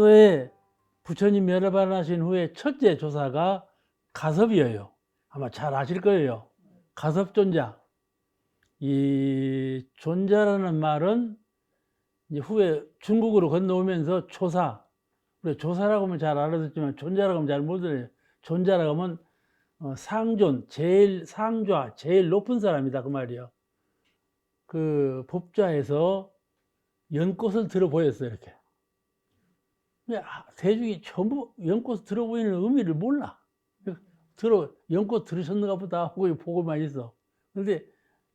평소에 부처님 열반하신 후에 첫째 조사가 가섭이에요. 아마 잘 아실 거예요. 가섭존자. 이 존자라는 말은 이제 후에 중국으로 건너오면서 조사. 우리 조사라고 하면 잘 알아듣지만 존자라고 하면 잘 못 들어요. 존자라고 하면 상존, 제일 상좌, 제일 높은 사람이다 그 말이에요. 그 법좌에서 연꽃을 들어 보였어요 이렇게. 대중이 전부 연꽃 들어 보이는 의미를 몰라. 연꽃 들으셨는가 보다 하고 보고만 있어. 그런데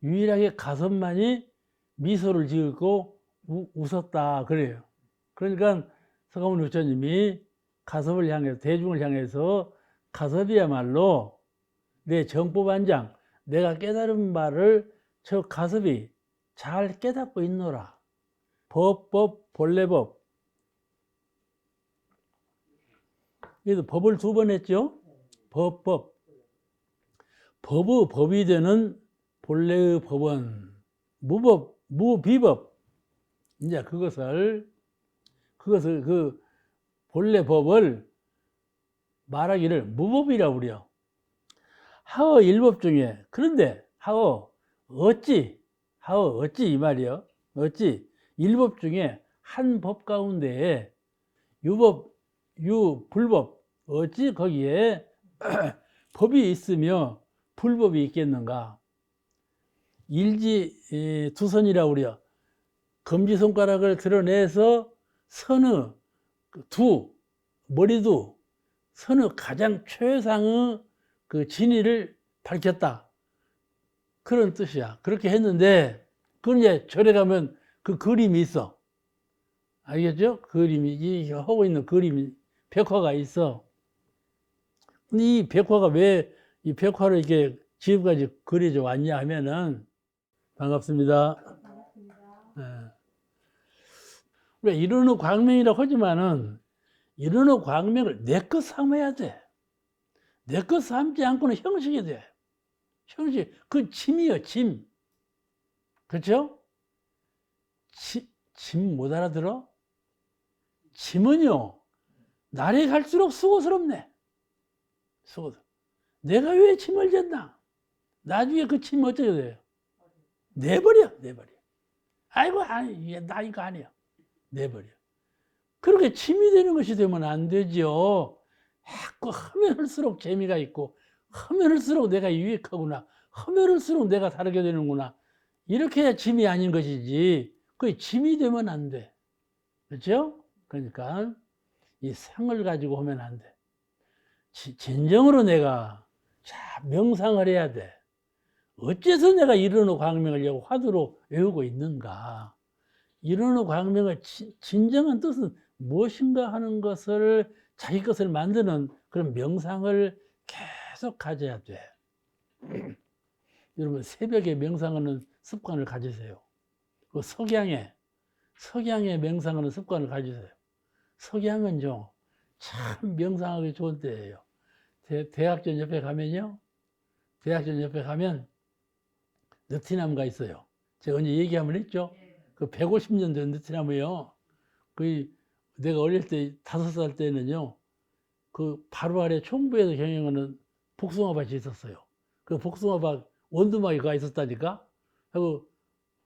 유일하게 가섭만이 미소를 지었고 웃었다 그래요. 그러니까 서가모니 부처님이 가섭을 향해서, 대중을 향해서 가섭이야말로 내 정법안장, 내가 깨달은 바를 저 가섭이 잘 깨닫고 있노라. 법, 본래법. 그래서 법을 두 번 했죠. 법. 법의 법이 되는 본래의 법은 무법, 무비법. 이제 그것을 그 본래 법을 말하기를 무법이라고 그래요. 하어 일법 중에, 그런데 하어 어찌 이 말이요. 어찌 일법 중에 한 법 가운데에 유법, 불법, 어찌 거기에 법이 있으며 불법이 있겠는가? 일지투선이라고 그래요. 검지손가락을 드러내서 선의 머리도 선의 가장 최상의 그 진리를 밝혔다. 그런 뜻이야. 그렇게 했는데, 그건 이제 절에 가면 그 그림이 있어. 알겠죠? 그림이, 하고 있는 그림이, 벽화가 있어. 근데 이 벽화가 왜 이 벽화를 이렇게 지금까지 그려져 왔냐 하면은, 반갑습니다. 예. 우리가 이른의 광명이라고 하지만은, 이른의 광명을 내 것 삼아야 돼. 내 것 삼지 않고는 형식이 돼. 형식, 그 짐이요, 짐. 그렇죠? 짐 못 알아들어? 짐은요, 날이 갈수록 수고스럽네. 내가 왜 짐을 졌나? 나중에 그 짐 어떻게 돼요? 내버려. 아이고, 아니, 나 이거 아니야. 내버려. 그렇게 짐이 되는 것이 되면 안 되죠. 자꾸 하면 할수록 재미가 있고, 하면 할수록 내가 유익하구나. 하면 할수록 내가 다르게 되는구나. 이렇게 해야 짐이 아닌 것이지. 그게 짐이 되면 안 돼. 그렇죠? 그러니까 이 상을 가지고 하면 안 돼. 진정으로 내가 명상을 해야 돼. 어째서 내가 이른의 광명을 여고 화두로 외우고 있는가? 이른의 광명의 진정한 뜻은 무엇인가 하는 것을 자기 것을 만드는 그런 명상을 계속 가져야 돼. 여러분 새벽에 명상하는 습관을 가지세요. 그 석양에 명상하는 습관을 가지세요. 석양은 참 명상하기 좋은 때예요. 대학전 옆에 가면요. 대학전 옆에 가면 느티나무가 있어요. 제가 언제 얘기 한번 했죠? 그 150년 된 느티나무요. 그 내가 어릴 때 5살 때는요. 그 바로 아래 총부에서 경영하는 복숭아밭이 있었어요. 그 복숭아밭 원두막이 가 있었다니까. 하고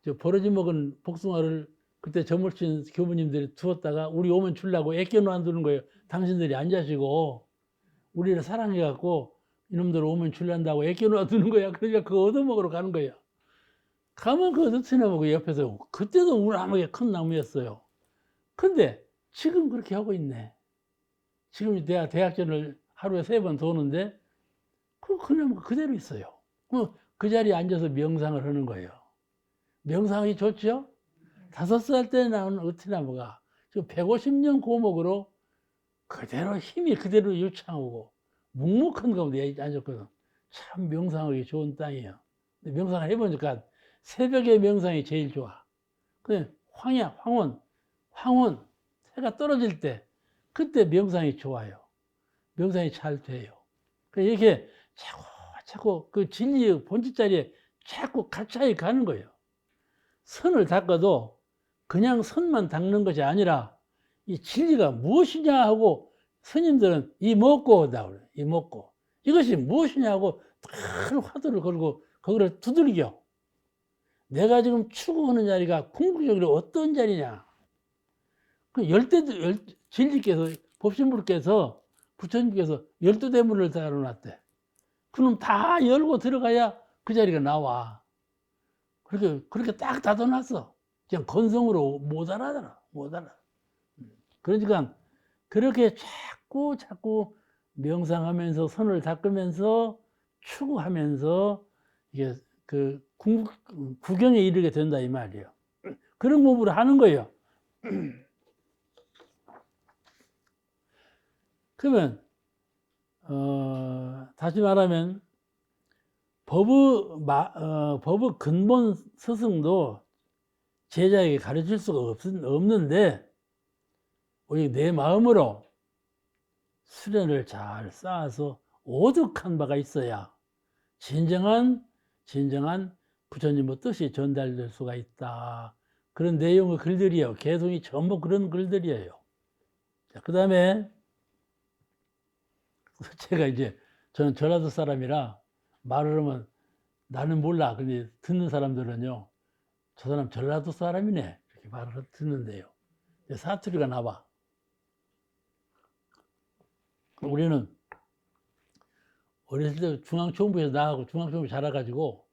저 버러지 먹은 복숭아를 그때 점을친 교부님들이 두었다가 우리 오면 주려고 애껴 놔두는 거예요. 당신들이 안 자시고 우리를 사랑해갖고 이놈들 오면 줄란다고 애껴 놔두는 거야. 그러니까 그거 얻어먹으러 가는 거예요. 가면 그 느티나무 옆에서 그때도 우람하게 큰 나무였어요. 근데 지금 그렇게 하고 있네. 지금 내가 대학전을 하루에 3번 도는데 그 나무가 그대로 있어요. 그 자리에 앉아서 명상을 하는 거예요. 명상이 좋죠? 5살 때 나온 느티나무가 150년 고목으로 그대로 힘이 그대로 유창하고 묵묵한 가운데 앉았거든. 참 명상하기 좋은 땅이에요. 명상을 해보니까 새벽에 명상이 제일 좋아. 근데 황혼, 해가 떨어질 때 그때 명상이 좋아요. 명상이 잘 돼요. 이렇게 자꾸 그 진리의 본질 자리에 자꾸 가차에 가는 거예요. 선을 닦아도 그냥 선만 닦는 것이 아니라 이 진리가 무엇이냐 하고 스님들은 이 먹고 온다 그래. 이 먹고. 이것이 무엇이냐고 큰 화두를 걸고 거기를 두들겨. 내가 지금 추구하는 자리가 궁극적으로 어떤 자리냐. 그 진리께서, 법신부께서, 부처님께서 12대문을 달아놨대. 그럼 다 열고 들어가야 그 자리가 나와. 그렇게 딱 닫아놨어. 그냥 건성으로 못 알아들어. 못 알아. 그러니까 그렇게 자꾸 명상하면서 선을 닦으면서 추구하면서 이게 그 구경에 이르게 된다 이 말이에요. 그런 몸으로 하는 거예요. 그러면 다시 말하면 법의 근본 스승도 제자에게 가르칠 수가 없는데 우리 내 마음으로 수련을 잘 쌓아서 오득한 바가 있어야 진정한 부처님의 뜻이 전달될 수가 있다. 그런 내용의 글들이에요. 개성이 전부 그런 글들이에요. 그 다음에 제가 저는 전라도 사람이라 말을 하면 나는 몰라. 근데 듣는 사람들은요, 저 사람 전라도 사람이네. 이렇게 말을 듣는데요. 사투리가 나와. 우리는 어렸을 때 중앙총부에서 나가고 중앙총부 자라가지고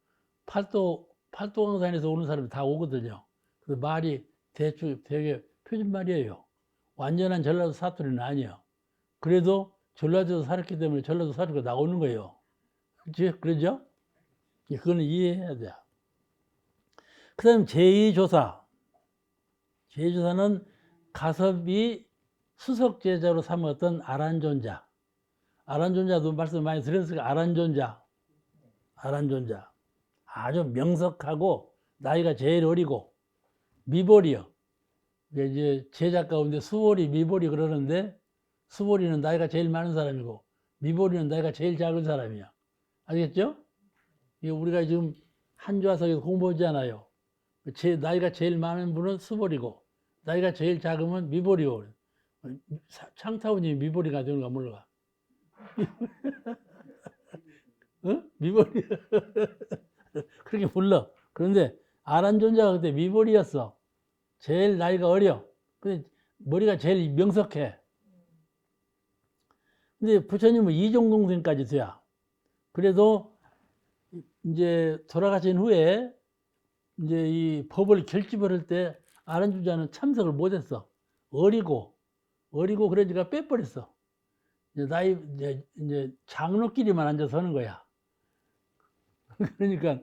팔도강산에서 오는 사람이 다 오거든요. 그 말이 대충 되게 표준말이에요. 완전한 전라도 사투리는 아니에요. 그래도 전라도에서 살았기 때문에 전라도 사투리가 나오는 거예요. 그렇지? 그러죠? 그거는 이해해야 돼요. 그 다음 제2조사. 제2조사는 가섭이 수석제자로 삼았던 아란존자. 아란존자도 말씀 많이 드렸으니까 아란존자. 아주 명석하고 나이가 제일 어리고 미보리요. 이제 제자 가운데 수보리, 미보리 그러는데 수보리는 나이가 제일 많은 사람이고 미보리는 나이가 제일 작은 사람이야. 알겠죠? 우리가 지금 한좌석에서 공부하잖아요. 나이가 제일 많은 분은 수보리고 나이가 제일 작으면 미보리고. 창타운이 미보리가 되는가 몰라. 어? 미보리. 그렇게 불러. 그런데 아란존자가 그때 미보리였어. 제일 나이가 어려. 근데 머리가 제일 명석해. 근데 부처님은 이종동생까지 돼야. 그래도 이제 돌아가신 후에 이제 이 법을 결집을 할 때 아란존자는 참석을 못했어. 어리고 그러니까 빼버렸어. 이제 장로끼리만 앉아서 하는 거야. 그러니까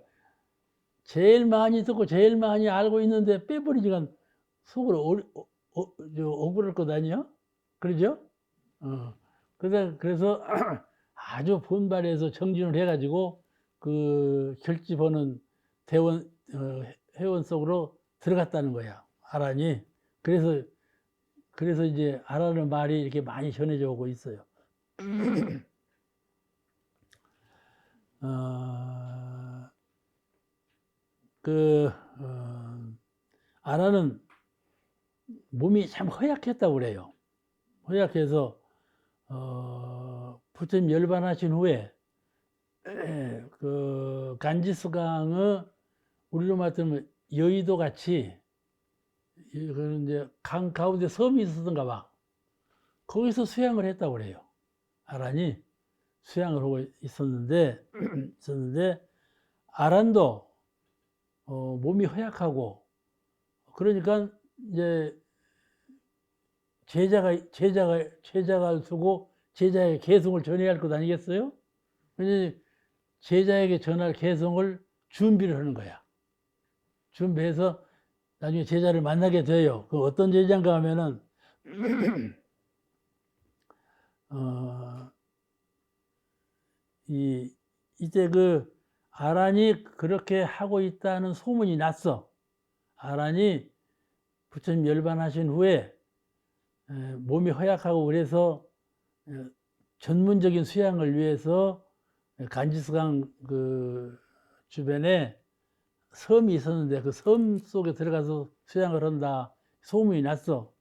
제일 많이 듣고 제일 많이 알고 있는데 빼버리니까 속으로 억울할 것 아니야? 그러죠? 그래서 아주 분발해서 정진을 해가지고 그 결집하는 회원 속으로 들어갔다는 거야. 아란이. 그래서 이제 아라는 말이 이렇게 많이 전해져 오고 있어요. 아라는 몸이 참 허약했다고 그래요. 허약해서 부처님 열반하신 후에 그 간지수강의 우리로 말하면 여의도 같이 이제 강 가운데 섬이 있었던가 봐. 거기서 수양을 했다고 그래요. 아란이 수양을 하고 있었는데 아란도 몸이 허약하고 그러니까 이제 제자가 두고 제자에게 개성을 전해야 할 것 아니겠어요? 그래서 제자에게 전할 개성을 준비를 하는 거야. 준비해서 나중에 제자를 만나게 돼요. 그 어떤 제자인가 하면은 이때 그 아란이 그렇게 하고 있다는 소문이 났어. 아란이 부처님 열반하신 후에 몸이 허약하고 그래서 전문적인 수양을 위해서 간지수강 그 주변에 섬이 있었는데 그 섬 속에 들어가서 수양을 한다 소문이 났어.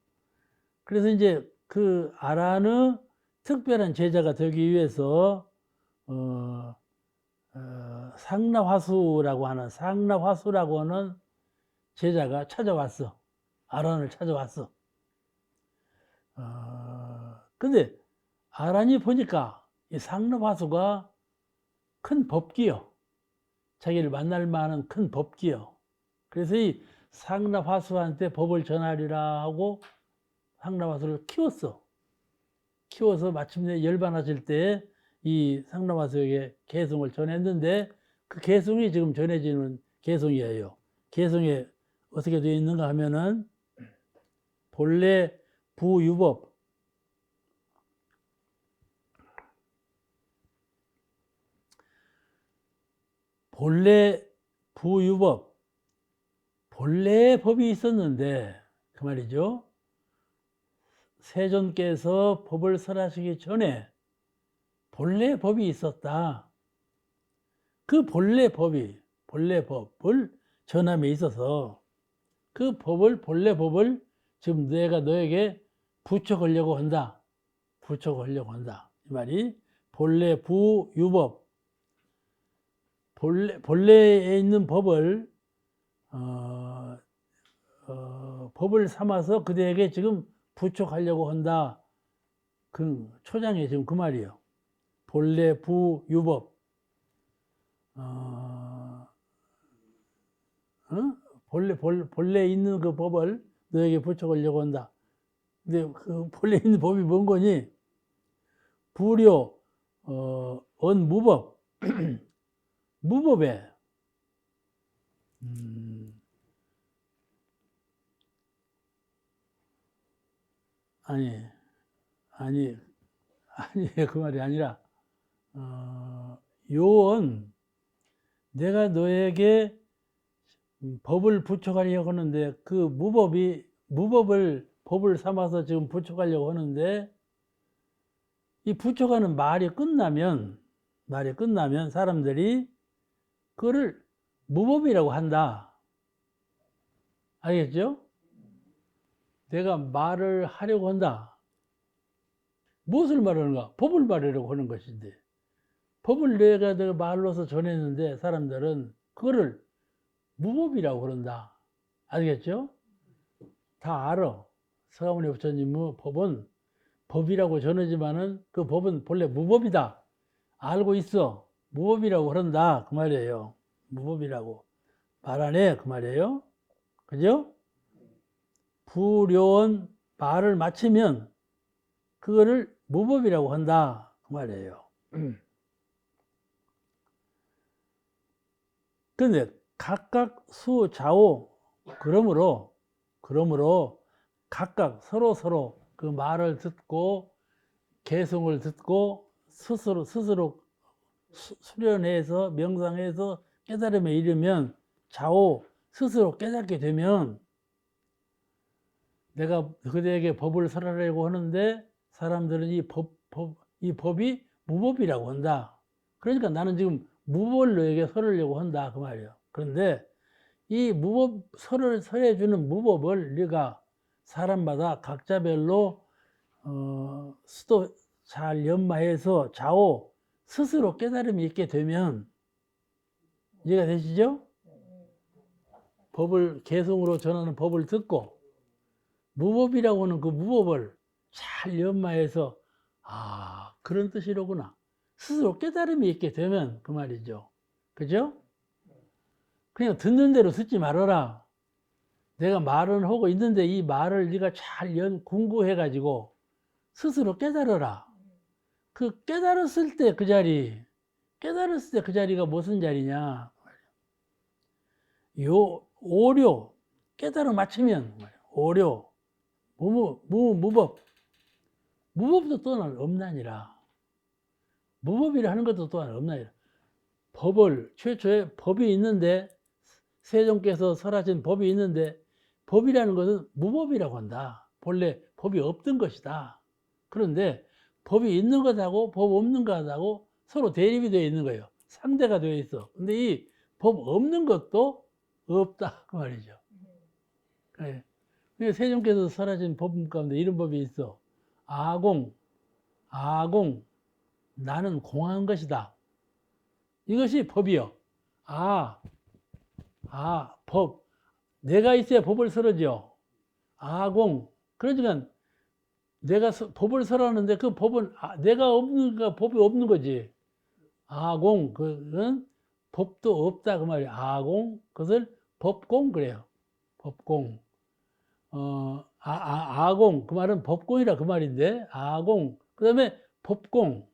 그래서 이제 그 아란의 특별한 제자가 되기 위해서 상나화수라고 하는 제자가 찾아왔어. 아란을 찾아왔어. 근데 아란이 보니까 이 상나화수가 큰 법기요. 자기를 만날 만한 큰 법기요. 그래서 이 상나화수한테 법을 전하리라 하고 상나화수를 키웠어. 키워서 마침내 열반하실 때 이 상나화수에게 개성을 전했는데 그 개성이 지금 전해지는 개성이에요. 개성에 어떻게 되어 있는가 하면은 본래 부유법, 본래 부유법, 본래 법이 있었는데 그 말이죠. 세존께서 법을 설하시기 전에 본래 법이 있었다. 그 본래 법을 전함에 있어서 그 본래 법을 지금 내가 너에게 붙여가려고 한다. 붙여가려고 한다. 이 말이 본래 부유법. 본래에 있는 법을, 법을 삼아서 그대에게 지금 부촉하려고 한다. 그 초장에 지금 그 말이에요. 본래 부유법. 본래 있는 그 법을 너에게 부촉하려고 한다. 근데 그 본래 있는 법이 뭔 거니? 불효, 언무법. 무법에, 아니, 그 말이 아니라, 요언, 내가 너에게 법을 부촉하려고 하는데, 그 법을 삼아서 지금 부촉하려고 하는데, 이 부촉하는 말이 끝나면 사람들이 그거를 무법이라고 한다. 알겠죠? 내가 말을 하려고 한다. 무엇을 말하는가? 법을 말하려고 하는 것인데, 법을 내가 말로서 전했는데 사람들은 그거를 무법이라고 그런다. 알겠죠? 다 알아. 서가모니 부처님의 법은 법이라고 전하지만은 그 법은 본래 무법이다. 알고 있어. 무법이라고 그런다. 그 말이에요. 무법이라고 말 안 해. 그 말이에요. 그죠? 불효원 말을 마치면 그거를 무법이라고 한다. 그 말이에요. 근데 각각 수좌오 그러므로 각각 서로 그 말을 듣고 개성을 듣고 스스로 수련해서 명상해서 깨달음에 이르면 좌오 스스로 깨닫게 되면 내가 그대에게 법을 설하려고 하는데 사람들은 이 법이 무법이라고 한다. 그러니까 나는 지금 무법을 너에게 설하려고 한다. 그 말이에요. 그런데 이 설해주는 무법을 네가 사람마다 각자별로, 수도 잘 연마해서 좌우 스스로 깨달음이 있게 되면 이해가 되시죠? 법을 개성으로 전하는 법을 듣고 무법이라고 하는 그 무법을 잘 연마해서 그런 뜻이로구나 스스로 깨달음이 있게 되면 그 말이죠. 그죠? 그냥 듣는 대로 듣지 말아라. 내가 말은 하고 있는데 이 말을 네가 잘 공부해 가지고 스스로 깨달아라. 그 깨달았을 때 그 자리가 무슨 자리냐? 오료 깨달아 맞추면 오료 무법도 또한 없나니라. 무법이라 하는 것도 또한 없나니라. 최초에 법이 있는데 세종께서 설하신 법이 있는데 법이라는 것은 무법이라고 한다. 본래 법이 없던 것이다. 그런데 법이 있는 것하고 법 없는 것하고 서로 대립이 되어 있는 거예요. 상대가 되어 있어. 근데 이 법 없는 것도 없다 그 말이죠. 세종께서 설하신 법 가운데 이런 법이 있어. 아공, 나는 공한 것이다. 이것이 법이요. 법. 내가 있어야 법을 설하죠. 그러니까 내가 법을 설하는데 그 법은 내가 없는가 법이 없는 거지. 그건 법도 없다 그 말이야. 그것을 법공 그래요. 법공. 그 말은 법공이라 그 말인데 그 다음에 법공.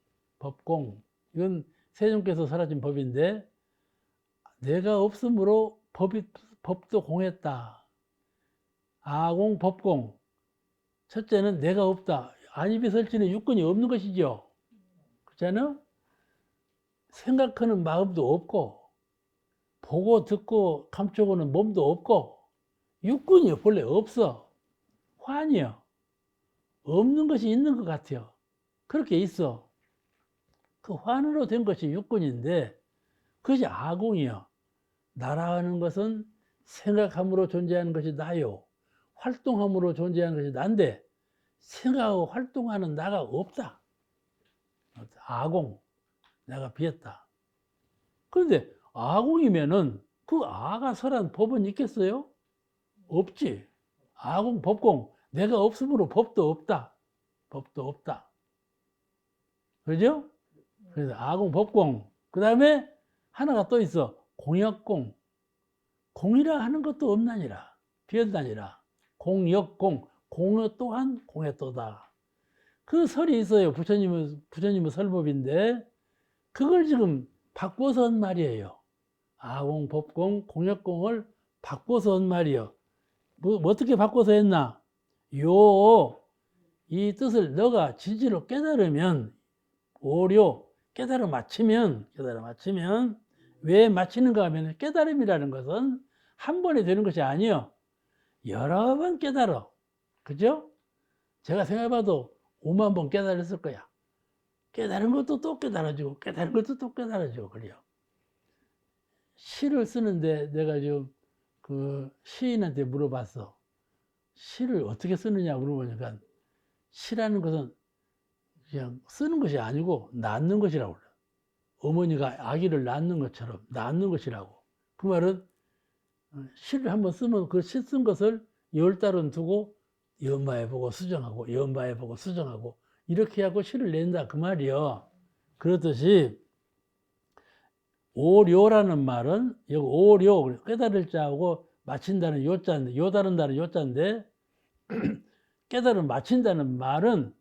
이건 세종께서 설하신 법인데 내가 없으므로 법도 공했다. 법공. 첫째는 내가 없다. 안입이 설치는 육근이 없는 것이죠. 그렇잖아? 생각하는 마음도 없고, 보고 듣고 감춰보는 몸도 없고, 육근이 본래 없어. 환이요. 없는 것이 있는 것 같아요. 그렇게 있어. 그 환으로 된 것이 육근인데, 그것이 아공이요. 나라는 것은 생각함으로 존재하는 것이 나요. 활동함으로 존재하는 것이 난데, 생각하고 활동하는 나가 없다. 내가 비었다. 그런데 아공이면은 그 아가 설한 법은 있겠어요? 없지. 법공. 내가 없으므로 법도 없다. 그죠? 그래서 법공. 그 다음에 하나가 또 있어. 공역공. 공이라 하는 것도 없나니라. 비었나니라. 공역공. 공여 또한 공여또다. 그 설이 있어요. 부처님의 설법인데 그걸 지금 바꿔서 한 말이에요. 법공, 공역공을 바꿔서 한 말이요. 어떻게 바꿔서 했나? 이 뜻을 너가 진실로 깨달으면 깨달아 맞추면 왜 맞히는가 하면 깨달음이라는 것은 한 번에 되는 것이 아니요. 여러 번 깨달아. 그죠? 제가 생각해봐도 5만 번 깨달았을 거야. 깨달은 것도 또 깨달아지고, 그래요. 시를 쓰는데 내가 지금 그 시인한테 물어봤어. 시를 어떻게 쓰느냐 물어보니까 시라는 것은 그냥 쓰는 것이 아니고 낳는 것이라고 그래. 어머니가 아기를 낳는 것처럼 낳는 것이라고. 그 말은 시를 한번 쓰면 그 시 쓴 것을 10달은 두고 연마해보고 수정하고 이렇게 하고 시를 낸다 그 말이요. 그렇듯이 오료라는 말은 여기 오료 깨달을 자하고 마친다는 요자인데 요다른다는 요자인데 깨달음 마친다는 말은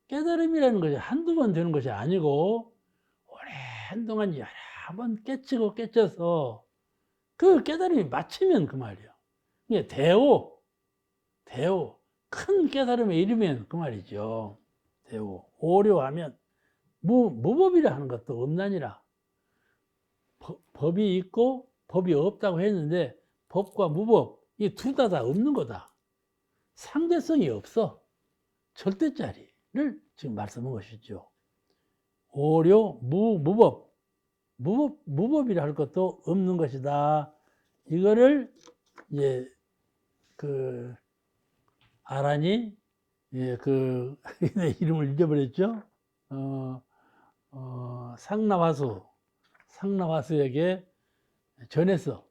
깨달음이라는 것이 한두 번 되는 것이 아니고 오랜 동안 여러 번 깨쳐서 그 깨달음이 마치면 그 말이에요. 이게 대오 큰 깨달음에 이르면 그 말이죠. 대오 오료하면 무법이라 하는 것도 없나니라. 법이 있고 법이 없다고 했는데 법과 무법 이 둘 다 없는 거다. 상대성이 없어. 절대짜리를 지금 말씀한 것이죠. 오료 무법이라 할 것도 없는 것이다. 이거를 이제 그 아란이 그 이름을 잊어버렸죠. 상나화수에게 전했어.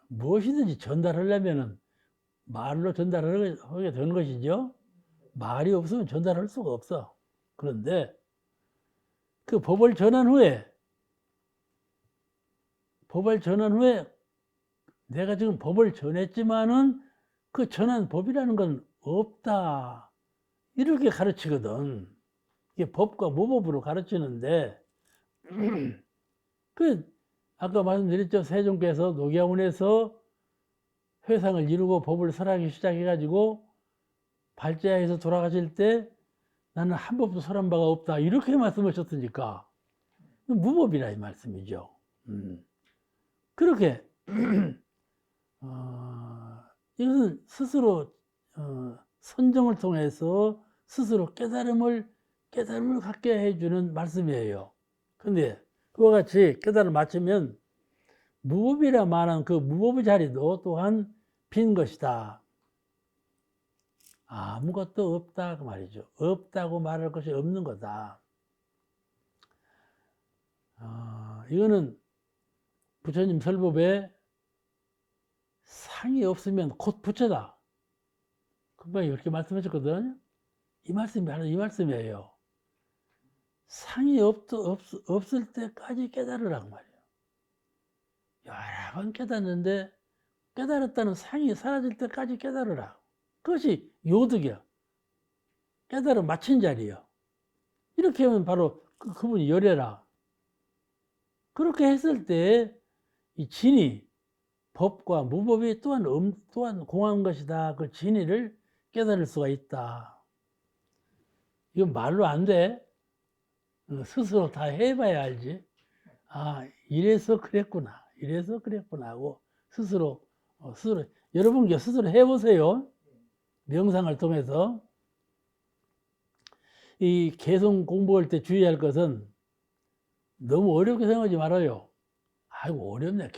무엇이든지 전달하려면은 말로 전달하게 되는 것이죠. 말이 없으면 전달할 수가 없어. 그런데 그 법을 전한 후에 내가 지금 법을 전했지만은 그 전한 법이라는 건 없다. 이렇게 가르치거든. 이게 법과 무법으로 가르치는데 아까 말씀드렸죠. 세종께서 녹야원에서 회상을 이루고 법을 설하기 시작해가지고 발제하에서 돌아가실 때 나는 한 법도 설한 바가 없다. 이렇게 말씀하셨으니까 무법이라 이 말씀이죠. 그렇게 이것은 스스로 선정을 통해서 스스로 깨달음을 갖게 해주는 말씀이에요. 근데 그와 같이 깨달음을 맞추면 무법이라 말하는 그 무법의 자리도 또한 빈 것이다. 아무것도 없다 그 말이죠. 없다고 말할 것이 없는 거다. 이거는 부처님 설법에 상이 없으면 곧 부처다. 금방 이렇게 말씀하셨거든. 이 말씀이 바로 이 말씀이에요. 상이 없을 때까지 깨달으라고 말이에요. 여러 번 깨닫는데 깨달았다는 상이 사라질 때까지 깨달으라. 그것이 요득이야. 깨달음 마친 자리야. 이렇게 하면 바로 그분이 열애라. 그렇게 했을 때 이 진이 법과 무법이 또한 공한 것이다. 그 진리를 깨달을 수가 있다. 이건 말로 안 돼. 스스로 다 해봐야 알지. 이래서 그랬구나. 이래서 그랬구나 하고 스스로 여러분 스스로 해보세요. 명상을 통해서. 이 개성 공부할 때 주의할 것은 너무 어렵게 생각하지 말아요. 아이고 어렵네.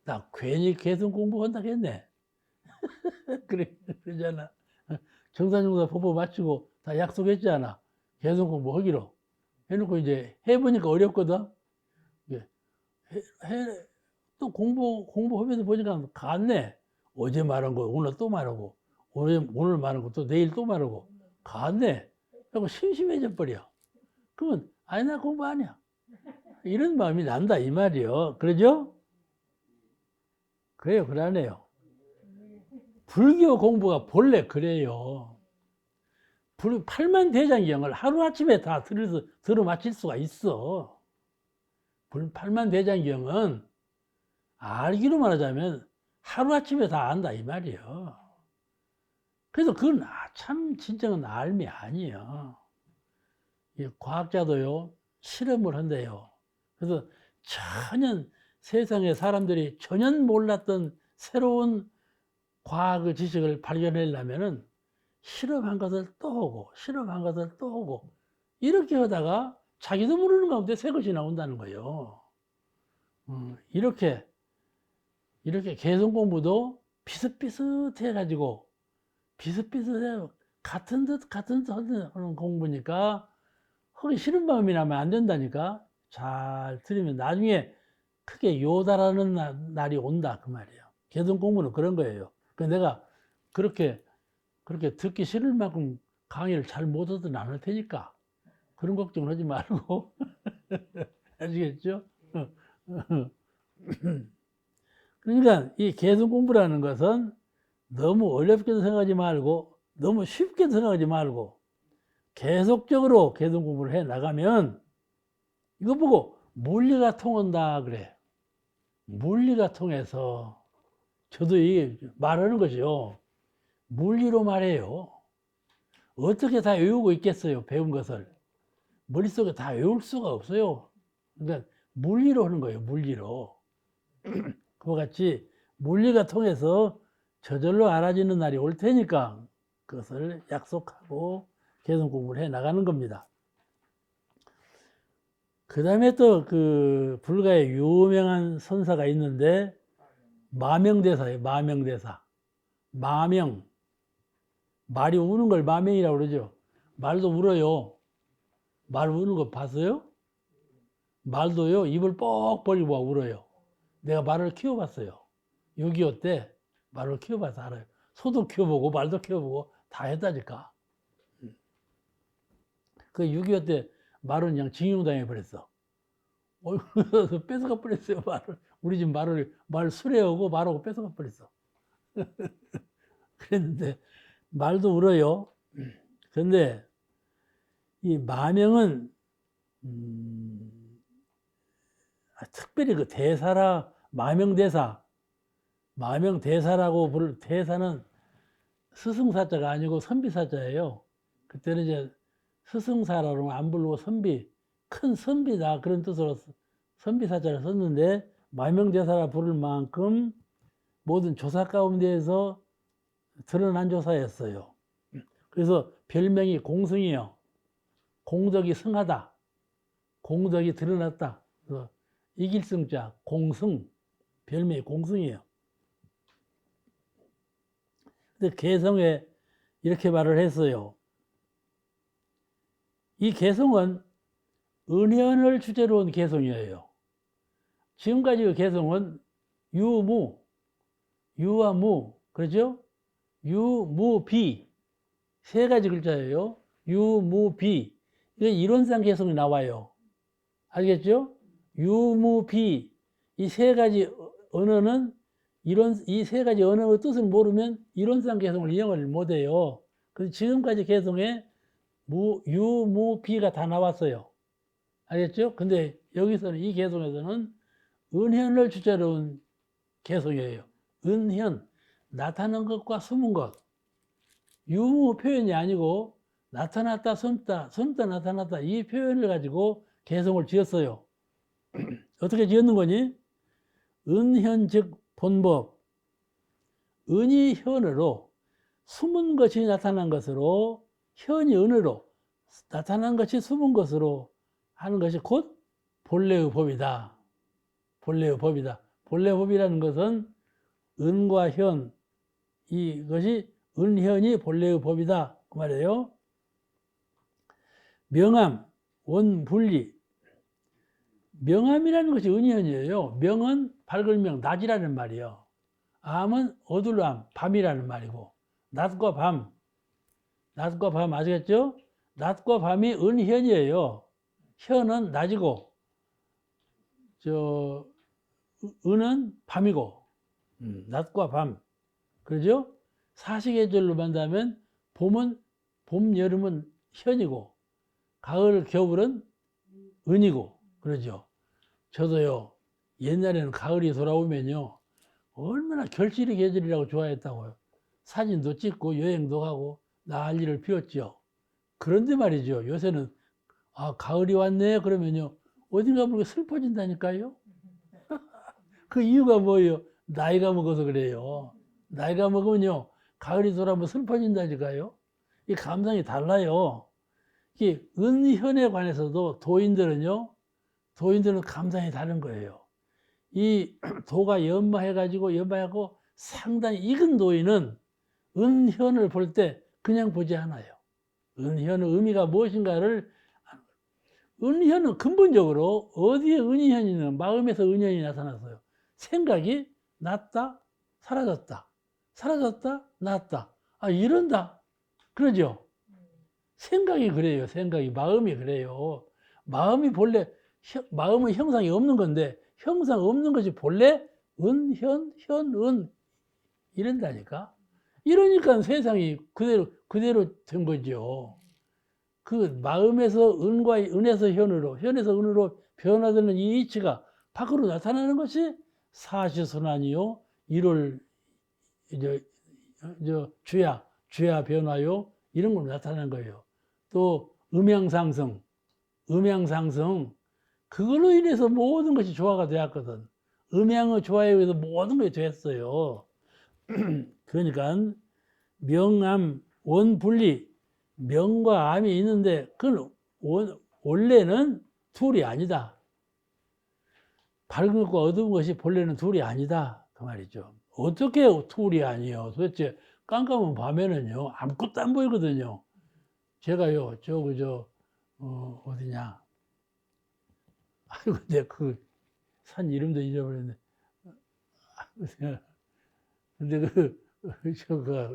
나 괜히 개성 공부한다고 했네. 그러잖아. 정산정사 법보 마치고 다 약속했잖아. 개성 공부하기로. 해놓고 이제 해보니까 어렵거든. 또 공부하면서 보니까 갔네. 어제 말한 거 오늘 또 말하고, 오늘 말한 거 또 내일 또 말하고, 갔네. 그리고 심심해져 버려. 그러면, 나 공부 아니야. 이런 마음이 난다, 이 말이요. 그러죠? 그래요, 그러네요. 불교 공부가 본래 그래요. 팔만대장경을 하루아침에 다 들어 마칠 수가 있어. 팔만대장경은 알기로만 하자면 하루아침에 다 안다 이 말이에요. 그래서 그건 참 진정한 알미 아니에요. 과학자도요 실험을 한대요. 그래서 전혀 세상에 사람들이 전혀 몰랐던 새로운 과학의 지식을 발견하려면은 실험한 것을 또 하고 실험한 것을 또 하고 이렇게 하다가 자기도 모르는 가운데 새 것이 나온다는 거예요. 이렇게 개성 공부도 비슷비슷해 가지고 비슷비슷해 같은 듯 하는 공부니까 하기 싫은 마음이 나면 안 된다니까. 잘 들으면 나중에 크게 요달하는 날이 온다 그 말이에요. 개성 공부는 그런 거예요. 그러니까 내가 그렇게 듣기 싫을 만큼 강의를 잘 못 하든 않을 테니까 그런 걱정을 하지 말고 아시겠죠? 그러니까 이 개성 공부라는 것은 너무 어렵게 생각하지 말고 너무 쉽게 생각하지 말고 계속적으로 개성 공부를 해 나가면 이거 보고 물리가 통한다 그래. 물리가 통해서 저도 이 말하는 거죠. 물리로 말해요. 어떻게 다 외우고 있겠어요? 배운 것을. 머릿속에 다 외울 수가 없어요. 그러니까 물리로 하는 거예요. 물리로. 그와 같이 물리가 통해서 저절로 알아지는 날이 올 테니까 그것을 약속하고 계속 공부를 해 나가는 겁니다. 그 다음에 또 그 불가의 유명한 선사가 있는데 마명대사예요. 마명대사. 마명. 말이 우는 걸 마명이라고 그러죠. 말도 울어요. 말 우는 거 봤어요? 말도요, 입을 뻑 벌리고 울어요. 내가 말을 키워봤어요. 6.25 때 말을 키워봐서 알아요. 소도 키워보고 말도 키워보고 다 했다니까. 그 6.25 때 말은 그냥 징용당해 버렸어. 뺏어가 버렸어요, 말을. 우리 집 말 수레하고 말하고 뺏어가 버렸어. 그랬는데, 말도 울어요. 그런데, 이 마명은, 특별히 그 마명대사라고 부를 대사는 스승사자가 아니고 선비사자예요. 그때는 이제 스승사라고 안 부르고 큰 선비다 그런 뜻으로 선비사자를 썼는데 마명대사라 부를 만큼 모든 조사 가운데에서 드러난 조사였어요. 그래서 별명이 공승이에요. 공덕이 승하다. 공덕이 드러났다. 그래서 이길승자 공승. 별명이 공승이에요. 근데 개성에 이렇게 말을 했어요. 이 개성은 은현을 주제로 한 개성이에요. 지금까지 개성은 유무, 유와 무, 그렇죠? 유무비 세 가지 글자예요. 유무비 이게 이론상 개성이 나와요. 알겠죠? 유무비 이 세 가지 언어는 이 세 가지 언어의 뜻을 모르면 이론상 개성을 이용을 못해요. 그래서 지금까지 개성에 유무비가 다 나왔어요. 알겠죠? 근데 여기서는 이 개성에서는 은현을 주제로 한 개성이에요. 은현, 나타난 것과 숨은 것. 유무 표현이 아니고 나타났다, 숨다, 숨다, 나타났다 이 표현을 가지고 개성을 지었어요. 어떻게 지었는 거니? 은현 즉 본법. 은이 현으로 숨은 것이 나타난 것으로 현이 은으로 나타난 것이 숨은 것으로 하는 것이 곧 본래의 법이다. 본래의 법이다. 본래의 법이라는 것은 은과 현 이것이 은현이 본래의 법이다 그 말이에요. 명암 원분리 명암이라는 것이 은현이에요. 명은 밝은 명 낮이라는 말이요. 암은 어둘암 밤이라는 말이고 낮과 밤 낮과 밤 아시겠죠? 낮과 밤이 은현이에요. 현은 낮이고 은은 밤이고 낮과 밤 그러죠? 사시계절로 만나면 봄은 봄 여름은 현이고 가을 겨울은 은이고 그러죠. 저도요 옛날에는 가을이 돌아오면요 얼마나 결실의 계절이라고 좋아했다고요. 사진도 찍고 여행도 가고 난리를 피웠죠. 그런데 말이죠 요새는 가을이 왔네 그러면요 어딘가 모르게 슬퍼진다니까요. 그 이유가 뭐예요? 나이가 먹어서 그래요. 나이가 먹으면요 가을이 돌아오면 슬퍼진다니까요. 이 감상이 달라요. 이 은현에 관해서도 도인들은 감상이 다른 거예요. 이 도가 연마하고 상당히 익은 도인은 은현을 볼 때 그냥 보지 않아요. 은현의 의미가 무엇인가를 은현은 근본적으로 어디에 은현이 있는 마음에서 은현이 나타났어요. 생각이 났다, 사라졌다, 사라졌다, 났다. 이런다. 그러죠? 생각이 그래요. 생각이 마음이 그래요. 마음이 본래 마음은 형상이 없는 건데 형상 없는 것이 본래 은현 현은 이런다니까. 이러니까 세상이 그대로 된 거죠. 그 마음에서 은에서 현으로 현에서 은으로 변화되는 이 이치가 밖으로 나타나는 것이 사시순환이요. 일월 주야 변화요. 이런 걸로 나타나는 거예요. 또 음양상승 그걸로 인해서 모든 것이 조화가 되었거든. 음양의 조화에 의해서 모든 것이 됐어요. 그러니까 명암 원분리 명과 암이 있는데 그건 원래는 둘이 아니다. 밝은 것과 어두운 것이 본래는 둘이 아니다 그 말이죠. 어떻게 둘이 아니에요? 도대체 깜깜한 밤에는요 아무것도 안 보이거든요. 제가요 어디냐 아이고 내가 그 산 이름도 잊어버렸네. 근데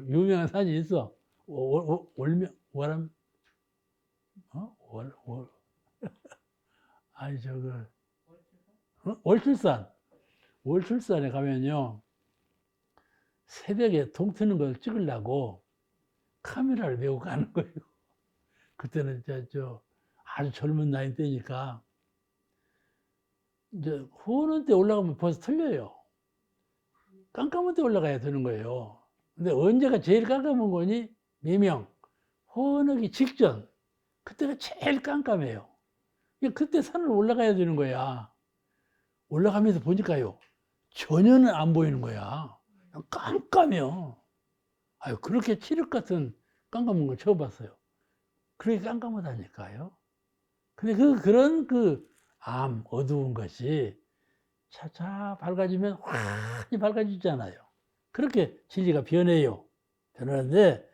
유명한 산이 있어. 월암 아니 월출산에 가면요 새벽에 동 트는 걸 찍으려고 카메라를 메고 가는 거예요. 그때는 아주 젊은 나이 때니까 이제 후원 때 올라가면 벌써 틀려요. 깜깜한 때 올라가야 되는 거예요. 근데 언제가 제일 깜깜한 거니? 미명 호원하기 직전 그때가 제일 깜깜해요. 그때 산을 올라가야 되는 거야. 올라가면서 보니까요 전혀는 안 보이는 거야. 깜깜해요. 그렇게 칠흑 같은 깜깜한 걸 처음 봤어요. 그렇게 깜깜하다니까요. 근데 그런 어두운 것이 차차 밝아지면 환히 밝아지잖아요. 그렇게 진리가 변해요. 변하는데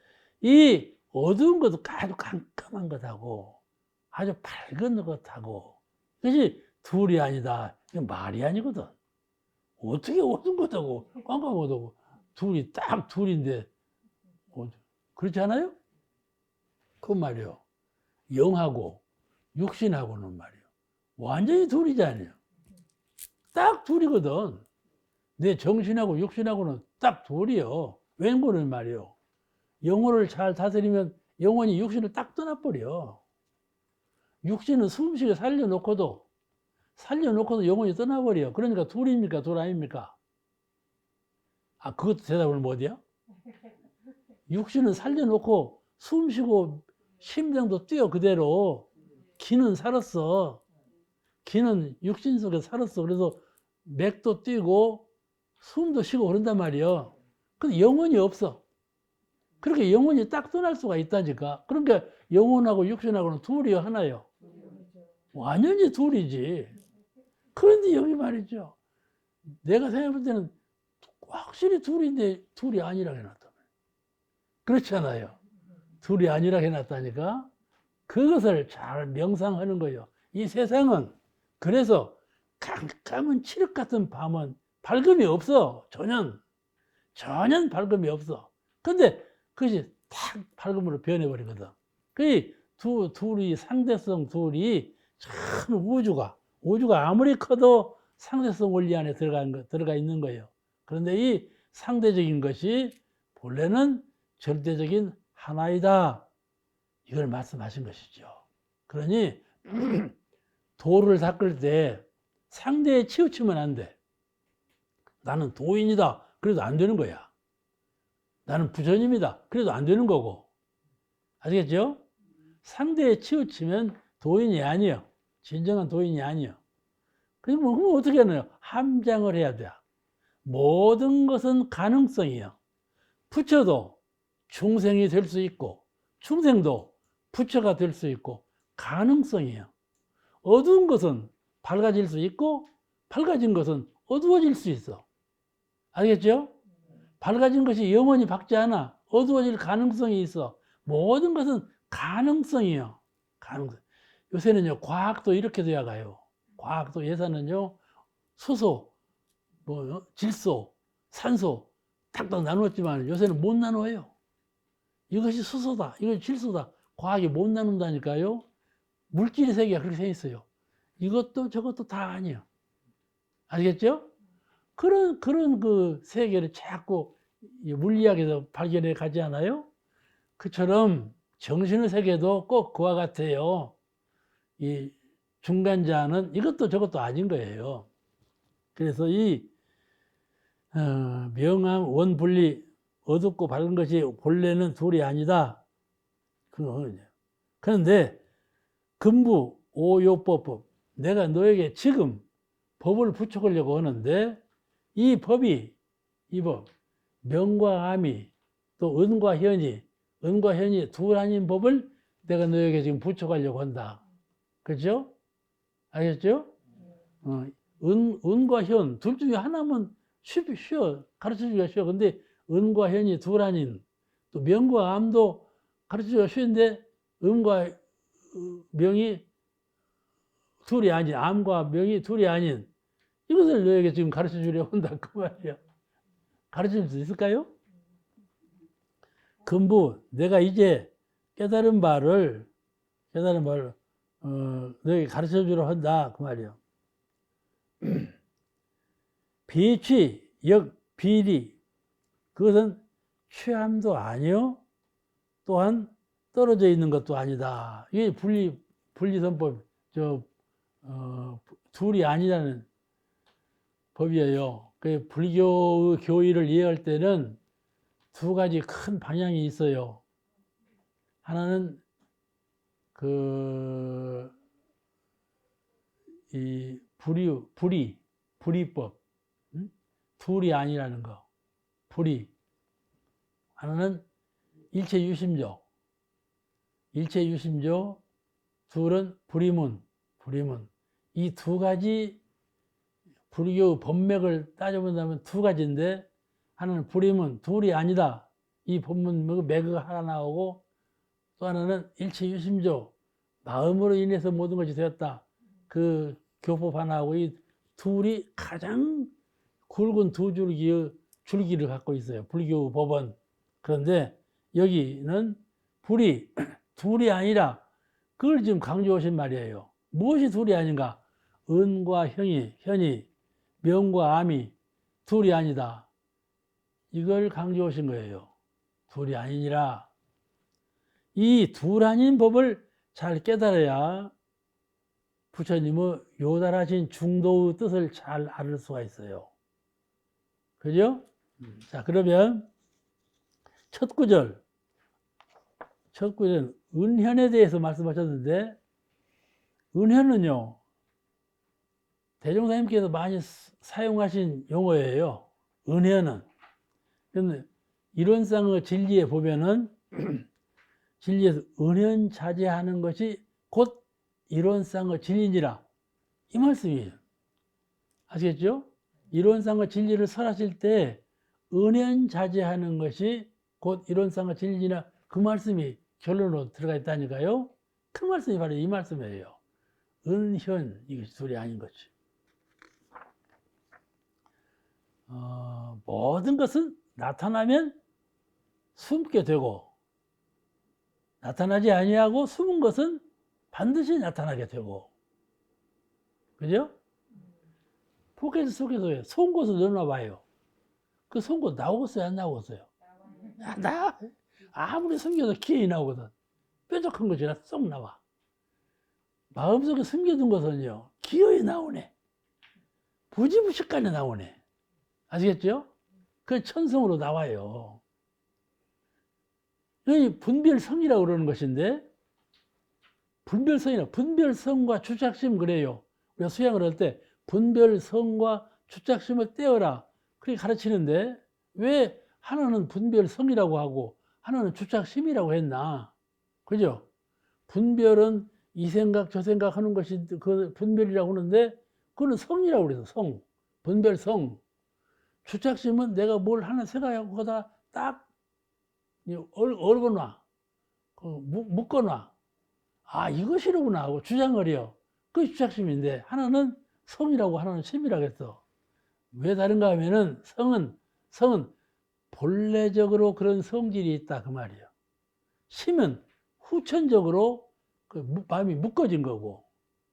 이 어두운 것도 아주 깜깜한 것하고 아주 밝은 것하고 그것이 둘이 아니다. 이건 말이 아니거든. 어떻게 어두운 것하고 깜깜한 것하고 둘이 딱 둘인데 그렇지 않아요? 그 말이요. 영하고 육신하고는 말이요. 완전히 둘이잖아요. 딱 둘이거든. 내 정신하고 육신하고는 딱 둘이요. 웬거는 말이요. 영혼을 잘 다스리면 영혼이 육신을 딱 떠나버려. 육신은 숨쉬게 살려놓고도 영혼이 떠나버려. 그러니까 둘입니까? 둘 아닙니까? 아, 그것도 대답을 못해요? 육신은 살려놓고 숨쉬고 심장도 뛰어 그대로. 기는 살았어. 기는 육신 속에 살았어. 그래서 맥도 뛰고 숨도 쉬고 그런단 말이야. 근데 영혼이 없어. 그렇게 영혼이 딱 떠날 수가 있다니까. 그러니까 영혼하고 육신하고는 둘이 하나요. 완전히 둘이지. 그런데 여기 말이죠. 내가 생각할 때는 확실히 둘인데 둘이 아니라고 해놨다. 그렇잖아요. 둘이 아니라고 해놨다니까. 그것을 잘 명상하는 거예요. 이 세상은 그래서 깜깜한 칠흑 같은 밤은 밝음이 없어. 전혀 밝음이 없어. 근데 그것이 탁 밝음으로 변해버리거든. 그 둘이 상대성 둘이 참 우주가 아무리 커도 상대성 원리 안에 들어가 있는 거예요. 그런데 이 상대적인 것이 본래는 절대적인 하나이다. 이걸 말씀하신 것이죠. 그러니 도를 닦을 때 상대에 치우치면 안 돼. 나는 도인이다. 그래도 안 되는 거야. 나는 부처님이다. 그래도 안 되는 거고. 아시겠죠? 상대에 치우치면 도인이 아니에요. 진정한 도인이 아니에요. 그럼 어떻게 하나요? 함장을 해야 돼. 모든 것은 가능성이에요. 부처도 중생이 될 수 있고, 중생도 부처가 될 수 있고, 가능성이에요. 어두운 것은 밝아질 수 있고, 밝아진 것은 어두워질 수 있어. 알겠죠? 밝아진 것이 영원히 밝지 않아. 어두워질 가능성이 있어. 모든 것은 가능성이에요. 가능성. 요새는요, 과학도 이렇게 돼야 가요. 과학도 예산은요, 수소, 질소, 산소, 딱딱 나눴지만 요새는 못 나눠요. 이것이 수소다, 이것이 질소다. 과학이 못 나눈다니까요. 물질의 세계가 그렇게 돼 있어요. 이것도 저것도 다 아니에요. 알겠죠? 그런 그 세계를 자꾸 물리학에서 발견해 가지 않아요? 그처럼 정신의 세계도 꼭 그와 같아요. 이 중간자는 이것도 저것도 아닌 거예요. 그래서 이 명암 원분리 어둡고 밝은 것이 본래는 둘이 아니다. 그런데 근부 오요법법 내가 너에게 지금 법을 붙여보려고 하는데 이 법 명과 암이 또 은과 현이 둘 아닌 법을 내가 너에게 지금 붙여가려고 한다. 그렇죠? 알겠죠? 은과 현 둘 중에 하나면 쉬워 가르쳐주기가 쉬워. 근데 은과 현이 둘 아닌 또 명과 암도 가르쳐주기가 쉬운데 음과 명이 둘이 아닌 암과 명이 둘이 아닌 이것을 너에게 지금 가르쳐주려고 한다 그 말이야. 가르칠 수 있을까요? 근부 내가 이제 깨달은 바를 너에게 가르쳐주려 한다 그 말이야. 비취 역 비리 그것은 취함도 아니요 또한 떨어져 있는 것도 아니다. 이게 분리선법 둘이 아니라는 법이에요. 그 불교의 교의를 이해할 때는 두 가지 큰 방향이 있어요. 하나는 이 불이법, 둘이 아니라는 거, 불이. 하나는 일체유심조, 둘은 불이문. 이 두 가지 불교 법맥을 따져본다면 두 가지인데, 하나는 불임은 둘이 아니다. 이 법문 매그가 하나 나오고, 또 하나는 일체유심조, 마음으로 인해서 모든 것이 되었다. 그 교법 하나하고 이 둘이 가장 굵은 두 줄기를 갖고 있어요. 불교 법은. 그런데 여기는 불이 둘이 아니라 그걸 지금 강조하신 말이에요. 무엇이 둘이 아닌가? 은과 현이, 명과 암이 둘이 아니다. 이걸 강조하신 거예요. 둘이 아니니라. 이 둘 아닌 법을 잘 깨달아야 부처님의 요달하신 중도의 뜻을 잘 알을 수가 있어요. 그죠? 자, 그러면 첫 구절 은현에 대해서 말씀하셨는데, 은현은요, 대종사님께서 많이 사용하신 용어예요. 은현은. 근데 이론상의 진리에 보면은 진리에서 은현자제하는 것이 곧 이론상의 진리니라, 이 말씀이에요. 아시겠죠? 이론상의 진리를 설하실 때 은현자제하는 것이 곧 이론상의 진리니라, 그 말씀이 결론으로 들어가 있다니까요. 그 말씀이 바로 이 말씀이에요. 은현, 이것이 둘이 아닌 거지. 모든 것은 나타나면 숨게 되고, 나타나지 아니하고 숨은 것은 반드시 나타나게 되고. 그죠? 포켓 속에서 송곳을 넣어놔봐요. 그 송곳 나오겠어요, 안 나오겠어요? 아무리 숨겨도 기어이 나오거든. 뾰족한 것이라 쏙 나와. 마음속에 숨겨둔 것은요, 기어이 나오네. 부지부식간에 나오네. 아시겠죠? 그 천성으로 나와요. 여기 분별성이라고 그러는 것인데, 분별성과 주착심 그래요. 우리가 수양을 할 때 분별성과 주착심을 떼어라, 그렇게 가르치는데, 왜 하나는 분별성이라고 하고 하나는 주착심이라고 했나? 그죠? 분별은 이 생각 저 생각 하는 것이 그 분별이라고 하는데, 그거는 성이라고 그래서 성, 분별성. 주착심은 내가 뭘 하나 생각하고 거기다 딱 얽어놔, 묶어놔. 아, 이것이로구나 하고 주장을 해요. 그게 주착심인데, 하나는 성이라고 하나는 심이라고 했어. 왜 다른가 하면은 성은 본래적으로 그런 성질이 있다, 그 말이에요. 심은 후천적으로 그 마음이 묶어진 거고,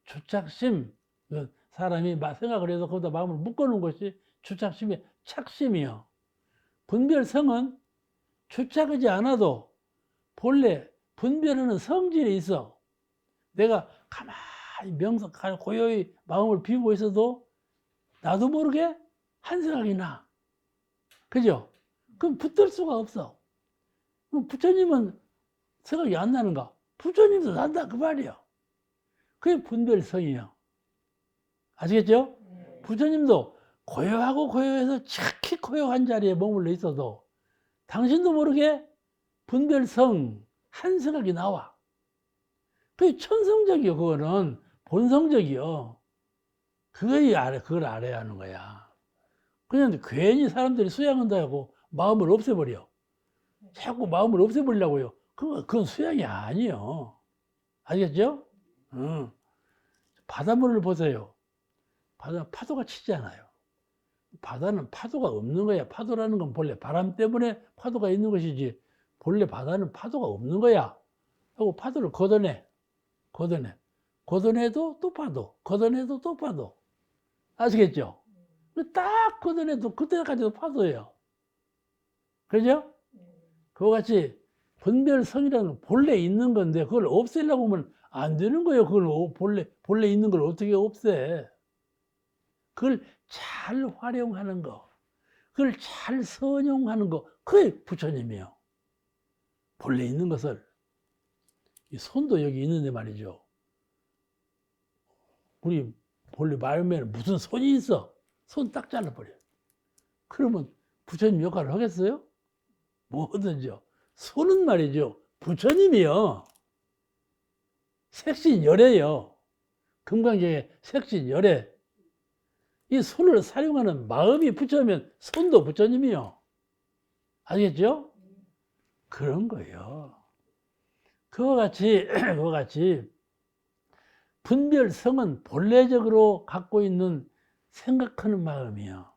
주착심, 사람이 생각을 해서 거기다 마음을 묶어놓은 것이 주착심의 착심이요. 분별성은 주착하지 않아도 본래 분별하는 성질이 있어. 내가 가만히 고요히 마음을 비우고 있어도 나도 모르게 한 생각이 나. 그죠? 그럼 붙들 수가 없어. 그럼 부처님은 생각이 안 나는가? 부처님도 난다, 그 말이에요. 그게 분별성이에요. 아시겠죠? 부처님도 고요해서 착히 고요한 자리에 머물러 있어도 당신도 모르게 분별성, 한 생각이 나와. 그게 천성적이요. 그거는 본성적이요. 그걸 알아야 하는 거야. 그냥 괜히 사람들이 수양한다고 마음을 없애버려. 자꾸 마음을 없애버리려고요. 그건 수양이 아니에요. 아시겠죠? 바닷물을 보세요. 파도가 치잖아요. 바다는 파도가 없는 거야. 파도라는 건 본래 바람 때문에 파도가 있는 것이지, 본래 바다는 파도가 없는 거야. 하고 파도를 걷어내도 또 파도, 걷어내도 또 파도. 아시겠죠? 딱 걷어내도 그때까지도 파도예요. 그죠? 그와 같이 분별성이라는 건 본래 있는 건데, 그걸 없애려고 하면 안 되는 거예요. 그걸 본래 있는 걸 어떻게 없애? 그걸 잘 활용하는 거, 그걸 잘 선용하는 거, 그게 부처님이에요. 본래 있는 것을. 이 손도 여기 있는데 말이죠. 우리 본래 마음에는 무슨 손이 있어? 손 딱 잘라버려. 그러면 부처님 역할을 하겠어요? 뭐든지요. 손은 말이죠, 부처님이요. 색신열애요. 금강경의 색신열애. 이 손을 사용하는 마음이 부처면 손도 부처님이요. 아시겠죠? 그런 거예요. 그와 같이 분별성은 본래적으로 갖고 있는 생각하는 마음이요.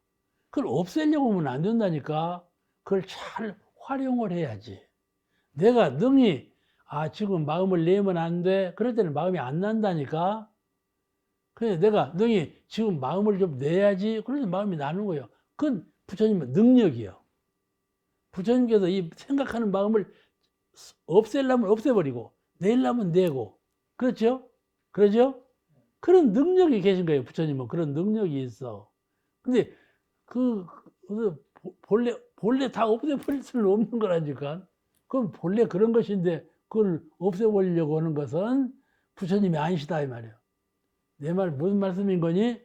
그걸 없애려고 하면 안 된다니까. 그걸 잘 활용을 해야지. 내가 능히 지금 마음을 내면 안 돼. 그럴 때는 마음이 안 난다니까. 그래서 내가 능히 지금 마음을 좀 내야지. 그래서 마음이 나는 거예요. 그건 부처님의 능력이요. 부처님께서 이 생각하는 마음을 없애려면 없애버리고 내려면 내고, 그렇죠? 그러죠? 그런 능력이 계신 거예요. 부처님은 그런 능력이 있어. 근데 본래 다 없애버릴 수는 없는 거라니까. 그럼 본래 그런 것인데 그걸 없애버리려고 하는 것은 부처님이 아니시다 이 말이에요. 내 말 무슨 말씀인 거니?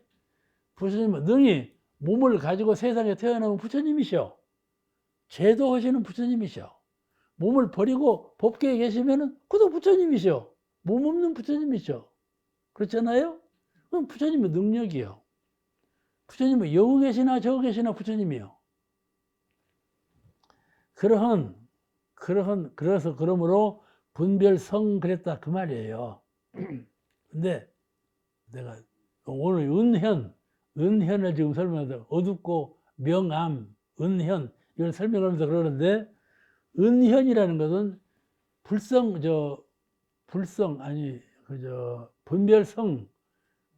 부처님은 능히 몸을 가지고 세상에 태어나면 부처님이셔. 제도하시는 부처님이셔. 몸을 버리고 법계에 계시면은 그도 부처님이셔. 몸 없는 부처님이셔. 그렇잖아요? 그럼 부처님의 능력이요. 부처님은 여기 계시나 저기 계시나 부처님이요. 그러므로 분별성 그랬다 그 말이에요. 근데 내가 오늘 은현을 지금 설명해서 어둡고 명암, 은현 이걸 설명하면서 그러는데 은현이라는 것은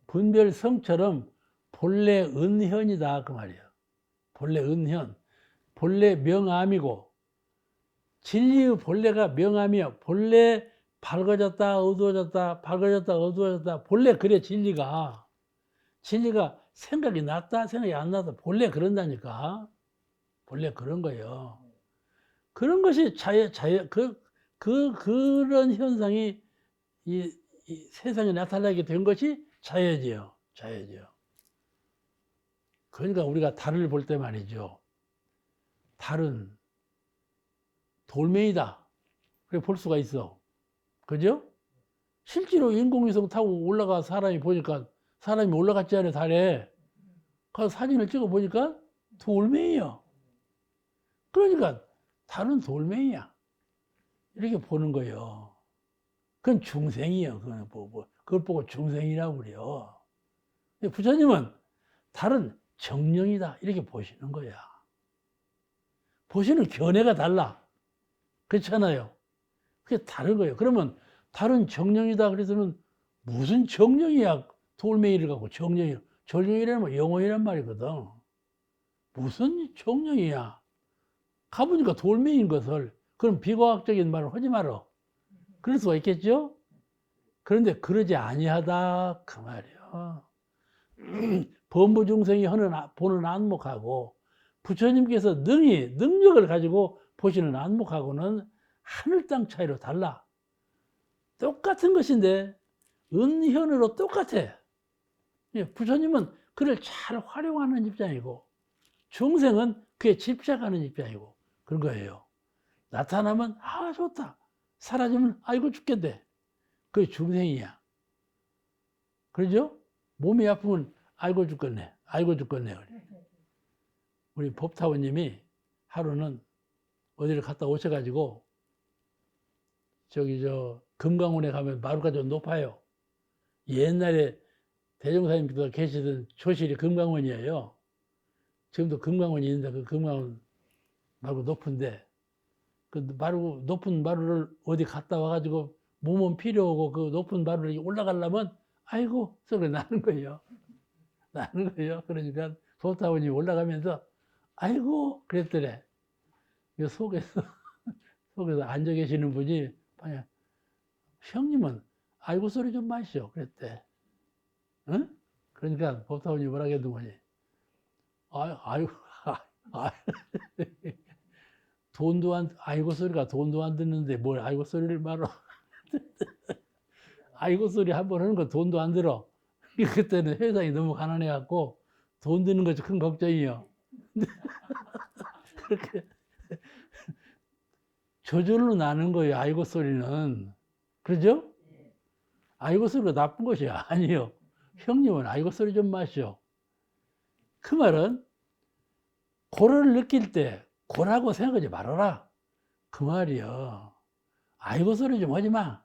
분별성처럼 본래 은현이다 그 말이에요. 본래 은현, 본래 명암이고 진리의 본래가 명암이야. 본래 밝아졌다 어두워졌다 밝아졌다 어두워졌다 본래 그래. 진리가 생각이 났다 생각이 안 났다 본래 그런다니까. 본래 그런 거예요. 그런 것이 그런 현상이 이 세상에 나타나게 된 것이 자연이에요. 그러니까 우리가 달을 볼 때 말이죠. 달은 돌멩이다. 그래 볼 수가 있어. 그죠? 실제로 인공위성 타고 올라가 사람이 보니까 사람이 올라갔지 않아요, 달에. 가서 사진을 찍어 보니까 돌멩이야. 그러니까 달은 돌멩이야. 이렇게 보는 거예요. 그건 중생이에요. 그걸 보고 중생이라고 그래요. 부처님은 달은 정령이다. 이렇게 보시는 거야. 보시는 견해가 달라. 그렇잖아요. 그게 다른 거예요. 그러면 달은 정령이다. 그래서는 무슨 정령이야. 돌멩이를 갖고 정령이야. 정령이라는 영혼이란 말이거든. 무슨 정령이야. 가보니까 돌멩이인 것을. 그럼 비과학적인 말을 하지 마라. 그럴 수가 있겠죠? 그런데 그러지 아니하다 그 말이요. 범부중생이 보는 안목하고 부처님께서 능력을 가지고 보시는 안목하고는 하늘 땅 차이로 달라. 똑같은 것인데 은현으로 똑같아. 부처님은 그를 잘 활용하는 입장이고 중생은 그에 집착하는 입장이고 그런 거예요. 나타나면 좋다. 사라지면 아이고 죽겠대. 그게 중생이야. 그러죠? 몸이 아프면 아이고 죽겠네. 우리 법타원님이 하루는 어디를 갔다 오셔가지고 금강원에 가면 마루가 좀 높아요. 옛날에 대종사님께서 계시던 조실이 금강원이에요. 지금도 금강원이 있는데 그 금강원 마루 높은데 그 높은 마루를 어디 갔다 와가지고 몸은 필요하고 그 높은 마루를 올라가려면 아이고 소리 나는 거예요. 그러니까 법타원이 올라가면서 아이고 그랬더래. 속에서 앉아 계시는 분이 형님은 아이고 소리 좀 마시오 그랬대. 응? 그러니까 법타원이 뭐라 했던 거지. 아이고 아이고 소리가 돈도 안 듣는데 뭘 아이고 소리를 말어. 아이고 소리 한 번 하는 거 돈도 안 들어. 그때는 회사에 너무 가난해갖고 돈 드는 것이 큰 걱정이요. 그렇게 저절로 나는 거예요. 아이고 소리는. 그러죠? 아이고 소리가 나쁜 것이 아니에요. 형님은 아이고 소리 좀 마시오. 그 말은 고를 느낄 때 고라고 생각하지 말아라. 그 말이요. 아이고 소리 좀 하지 마.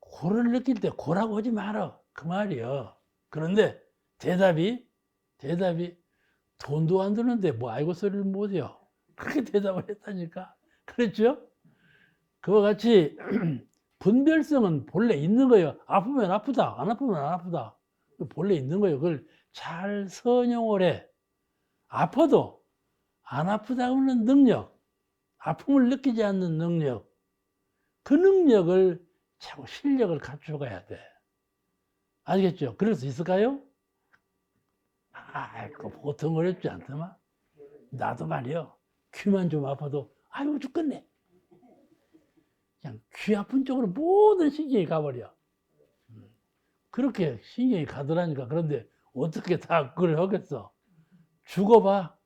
고를 느낄 때 고라고 하지 마라. 그 말이요. 그런데 대답이 돈도 안 드는데 뭐 아이고 소리를 못해요. 그렇게 대답을 했다니까. 그랬죠? 그와 같이 분별성은 본래 있는 거예요. 아프면 아프다, 안 아프면 안 아프다. 본래 있는 거예요. 그걸 잘 선용을 해. 아파도 안 아프다고는 능력, 아픔을 느끼지 않는 능력, 그 능력을 자꾸 실력을 갖춰가야 돼. 아시겠죠? 그럴 수 있을까요? 아이고, 보통 어렵지 않더만. 나도 말이요. 귀만 좀 아파도, 아이고, 죽겠네. 그냥 귀 아픈 쪽으로 모든 신경이 가버려. 그렇게 신경이 가더라니까. 그런데 어떻게 다 그걸 하겠어? 죽어봐.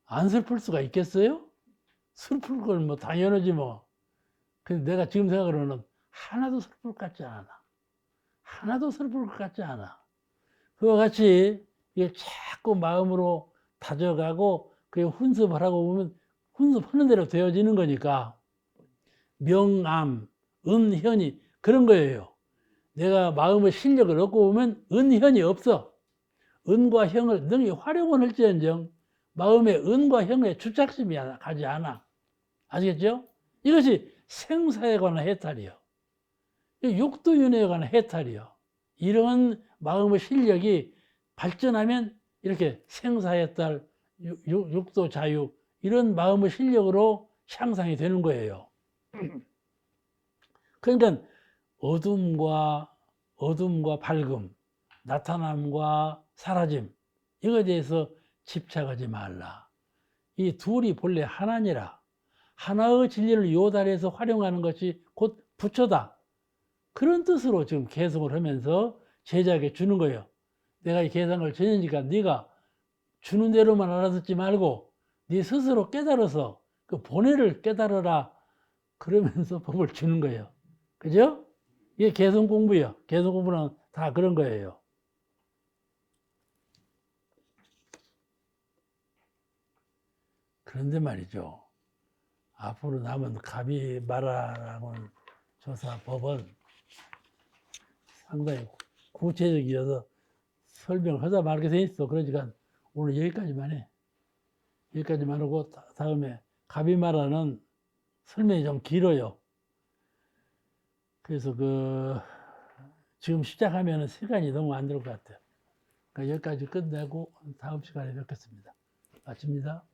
안 슬플 수가 있겠어요? 슬플 건 뭐 당연하지 뭐. 근데 내가 지금 생각으로는 하나도 슬플 것 같지 않아. 하나도 슬플 것 같지 않아. 그와 같이 이게 자꾸 마음으로 다져가고 그 훈습을 하고 보면 훈습하는 대로 되어지는 거니까 명암, 은현이 그런 거예요. 내가 마음의 실력을 얻고 보면 은현이 없어. 은과 형을 능히 활용을 할지언정 마음의 은과 형의 주착심이 가지 않아. 아시겠죠? 이것이 생사에 관한 해탈이요. 육도윤회에 관한 해탈이요. 이런 마음의 실력이 발전하면 이렇게 생사해탈, 육도 자유 이런 마음의 실력으로 향상이 되는 거예요. 그러니까 어둠과 밝음, 나타남과 사라짐 이거에 대해서 집착하지 말라. 이 둘이 본래 하나니라. 하나의 진리를 요달해서 활용하는 것이 곧 부처다. 그런 뜻으로 지금 개성을 하면서 제자에게 주는 거예요. 내가 이 개성을 전하니까 네가 주는 대로만 알아듣지 말고 네 스스로 깨달아서 그 본의를 깨달아라. 그러면서 법을 주는 거예요. 그죠? 이게 개성 공부예요. 개성 공부는 다 그런 거예요. 그런데 말이죠. 앞으로 남은 가비마라라는 조사 법은 상당히 구체적이어서 설명하다 말게 돼 있어. 그러니까 오늘 여기까지만 해. 여기까지만 하고 다음에 가비마라는 설명이 좀 길어요. 그래서 지금 시작하면 시간이 너무 안 될 것 같아요. 그러니까 여기까지 끝내고 다음 시간에 뵙겠습니다. 마칩니다.